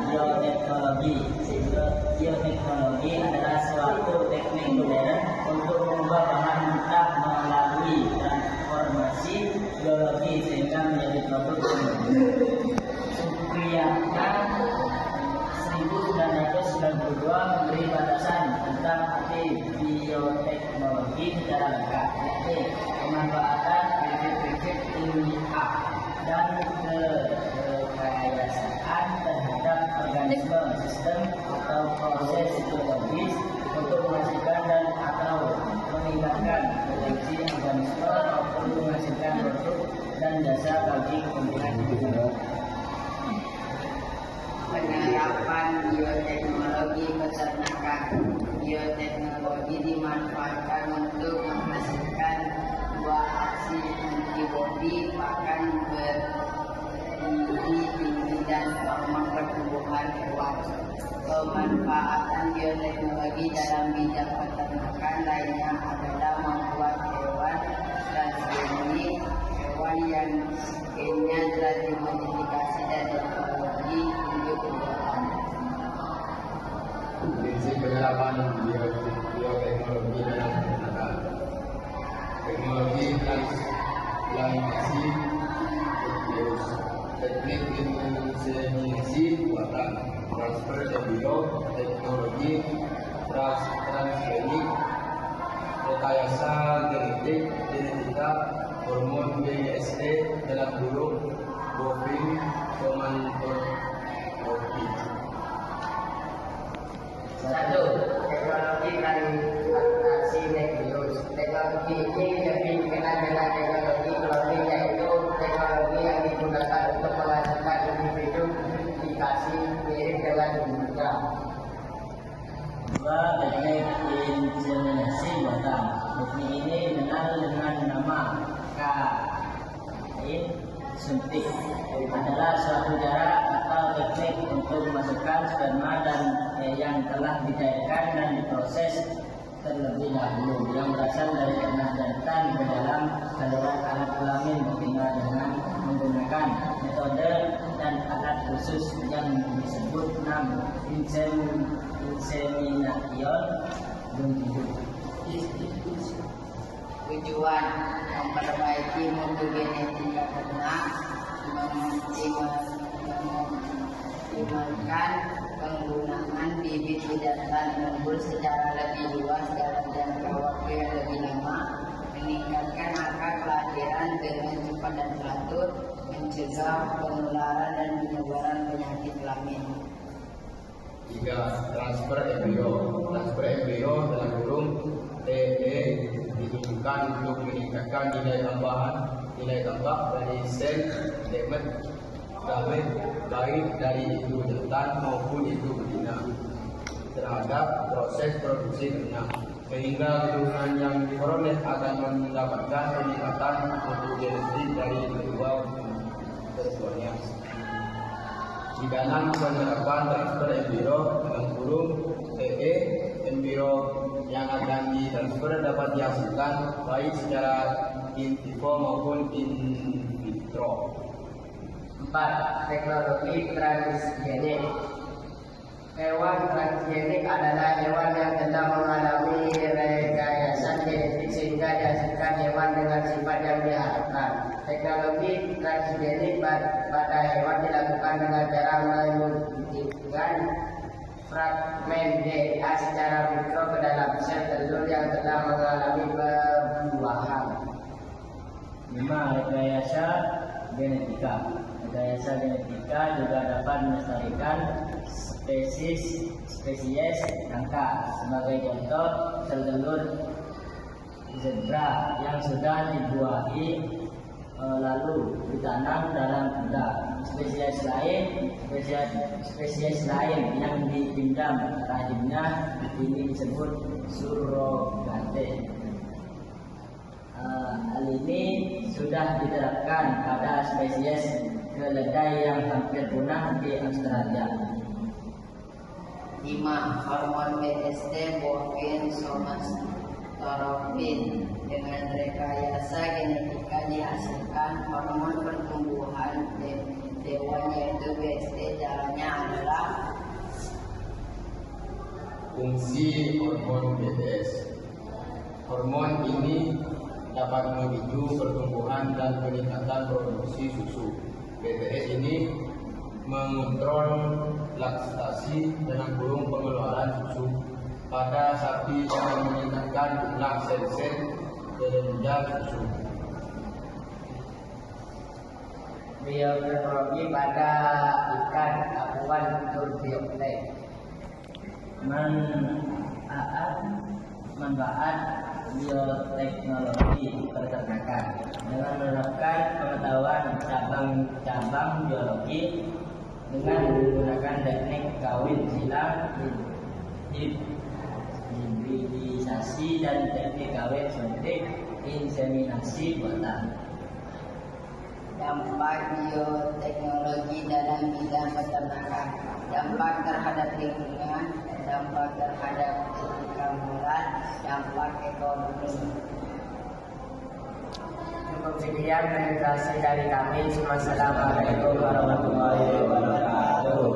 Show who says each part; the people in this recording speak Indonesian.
Speaker 1: bioteknologi. Bioteknologi adalah suatu teknik modern untuk mengubah bahan mentah melalui transformasi biologi sehingga menjadi produk Supriyatna 1992 memberi batasan tentang arti bioteknologi secara lengkap, yaitu pemanfaatan prinsip-prinsip ilmiah dan kekayasaan terhadap organisme, sistem atau proses biologis untuk menghasilkan dan atau meningkatkan produksi organisme maupun menghasilkan produk dan jasa bagi kepentingan hidup.
Speaker 2: Penerapan bioteknologi peternakan. Bioteknologi dimanfaatkan untuk menghasilkan buah aksi antibodi pakan bergizi tinggi dan hormon pertumbuhan hewan. Pemanfaatan bioteknologi dalam bidang peternakan lainnya adalah membuat hewan transgenik, hewan yang gennya telah dimodifikasi dan teknologi hidup bertahan.
Speaker 3: Prinsip penerapan bioteknologi dalam peternakan. Teknologi transplantasi virus, teknik inseminasi buatan, transfer embrio, teknologi transgenik, rekayasa genetik, genetika, hormon BSD dalam burung, bovin, somatotropi.
Speaker 2: 1. Teknologi transplantasi virus. Teknologi ini lebih dikenal dengan teknologi cloning, yaitu teknologi yang digunakan untuk menghasilkan individu duplikasi mirip dengan induknya.
Speaker 1: 2. Teknik inseminasi buatan. Teknik ini dikenal dengan nama kain suntik. Adalah suatu cara atau teknik untuk memasukkan sperma dan yang telah dicairkan dan diproses terlebih dahulu yang berasal dari ternak jantan ke dalam saluran alat kelamin betina dengan menggunakan metode dan alat khusus yang disebut insemination hidup.
Speaker 2: Tujuan memperbaiki mutu genetika ternak, mengoptimalkan penggunaan bibit jantan unggul secara lebih luas dalam jangka waktu yang lebih lama, meningkatkan angka kelahiran dengan cepat dan teratur, mencegah penularan dan penyebaran penyakit kelamin.
Speaker 3: 3. Transfer embrio. Transfer embrio dalam burung TE ditujukan untuk meningkatkan nilai tambah dari sel gamet baik dari induk jantan maupun induk betina terhadap proses produksi ternak, sehingga keturunan yang diperoleh akan mendapatkan peningkatan mutu genetik dari kedua keduanya. Di dalam penerapan transfer embrio dalam burung TE, embrio yang akan ditransfer dapat dihasilkan baik secara in vivo maupun in vitro.
Speaker 2: 4. Teknologi transgenik. Hewan transgenik adalah hewan yang telah mengalami rekayasa genetik sehingga dihasilkan hewan dengan sifat yang diharapkan. Teknologi transgenik pada hewan dilakukan dengan cara menyuntikkan fragmen DNA secara mikro ke dalam sel telur yang telah mengalami pembuahan.
Speaker 1: 5. Rekayasa genetika. Rekayasa genetika juga dapat melestarikan spesies langka. Sebagai contoh, sel telur zebra yang sudah dibuahi lalu ditanam dalam kuda. Spesies lain yang dipinjam rahimnya ini disebut surrogate. Hal ini sudah diterapkan pada spesies keledai yang hampir punah di Australia.
Speaker 2: 5. Hormon BSD bovin somatotropin. Dengan rekayasa genetika dihasilkan hormon pertumbuhan Dewan yaitu BSD. Caranya adalah
Speaker 3: fungsi hormon BTS. Hormon ini dapat memicu pertumbuhan dan peningkatan produksi susu. BTS ini mengontrol laktasi dalam kurung pengeluaran susu pada sapi dan meningkatkan jumlah sel-sel penunjang susu.
Speaker 1: Bioteknologi pada ikan apuan turbioptek. Manfaat bioteknologi peternakan dengan menerapkan pengetahuan cabang-cabang biologi dengan menggunakan teknik kawin silang, hibridisasi dan teknik kawin suntik, inseminasi buatan.
Speaker 2: dampak bioteknologi dalam bidang peternakan, dampak terhadap lingkungan, dampak terhadap etika moral, dampak ekonomi.
Speaker 1: Cukup sekian presentasi dari kami. Wassalamualaikum warahmatullahi wabarakatuh.